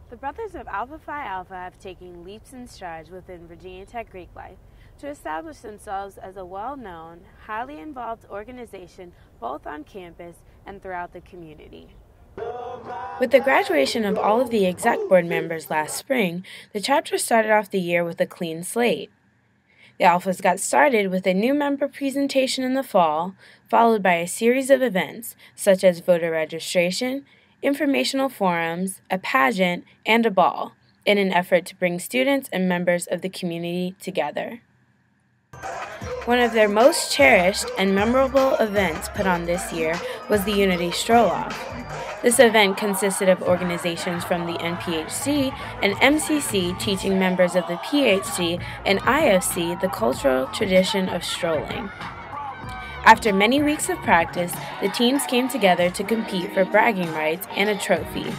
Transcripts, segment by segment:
The brothers of Alpha Phi Alpha have taken leaps and strides within Virginia Tech Greek life to establish themselves as a well-known, highly involved organization both on campus and throughout the community. With the graduation of all of the exec board members last spring, the chapter started off the year with a clean slate. The Alphas got started with a new member presentation in the fall, followed by a series of events such as voter registration, informational forums, a pageant, and a ball, in an effort to bring students and members of the community together. One of their most cherished and memorable events put on this year was the Unity Stroll-Off. This event consisted of organizations from the NPHC and MCC teaching members of the PHC and IFC the cultural tradition of strolling. After many weeks of practice, the teams came together to compete for bragging rights and a trophy.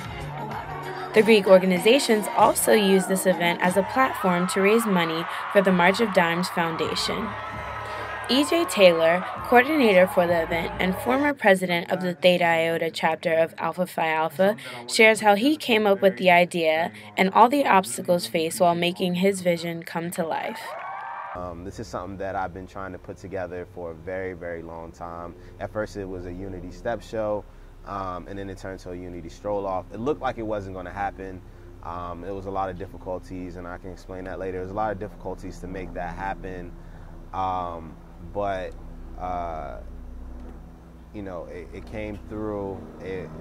The Greek organizations also used this event as a platform to raise money for the March of Dimes Foundation. E.J. Taylor, coordinator for the event and former president of the Theta Iota chapter of Alpha Phi Alpha, shares how he came up with the idea and all the obstacles faced while making his vision come to life. This is something that I've been trying to put together for a very, very long time. At first it was a Unity step show, and then it turned to a Unity stroll-off. It looked like it wasn't going to happen. It was a lot of difficulties, and I can explain that later. There was a lot of difficulties to make that happen. But you know, it came through.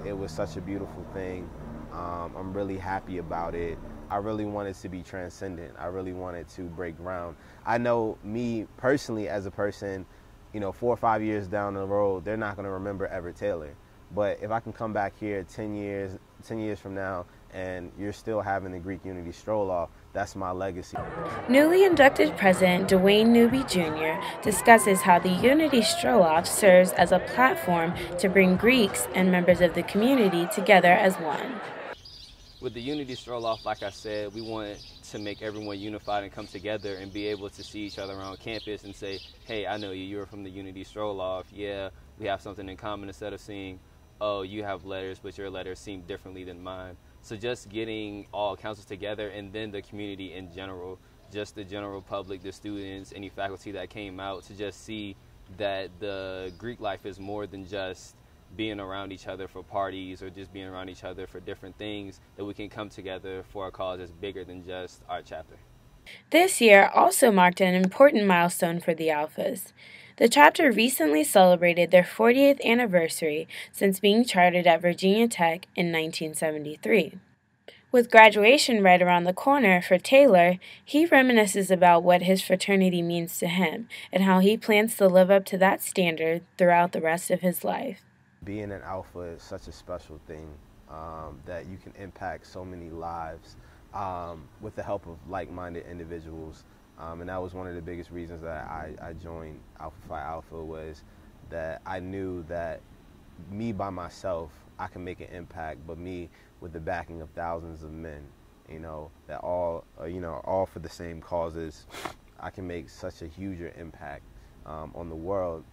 It was such a beautiful thing. I'm really happy about it. I really wanted to be transcendent. I really wanted to break ground. I know me personally as a person, you know, 4 or 5 years down the road, they're not going to remember Everett Taylor. But if I can come back here 10 years from now, and you're still having the Greek Unity Stroll-Off, that's my legacy. Newly inducted President Dwayne Newby Jr. discusses how the Unity Stroll-Off serves as a platform to bring Greeks and members of the community together as one. With the Unity Stroll-Off, like I said, we want to make everyone unified and come together and be able to see each other around campus and say, hey, I know you, you're from the Unity Stroll-Off. Yeah, we have something in common, instead of seeing, oh, you have letters, but your letters seem differently than mine. So just getting all councils together, and then the community in general, just the general public, the students, any faculty that came out, to just see that the Greek life is more than just being around each other for parties or just being around each other for different things, that we can come together for a cause that's bigger than just our chapter. This year also marked an important milestone for the Alphas. The chapter recently celebrated their 40th anniversary since being chartered at Virginia Tech in 1973. With graduation right around the corner for Taylor, he reminisces about what his fraternity means to him and how he plans to live up to that standard throughout the rest of his life. Being an Alpha is such a special thing, that you can impact so many lives with the help of like-minded individuals. And that was one of the biggest reasons that I joined Alpha Phi Alpha, was that I knew that me by myself, I can make an impact, but me with the backing of thousands of men, you know, that all for the same causes, I can make such a huger impact on the world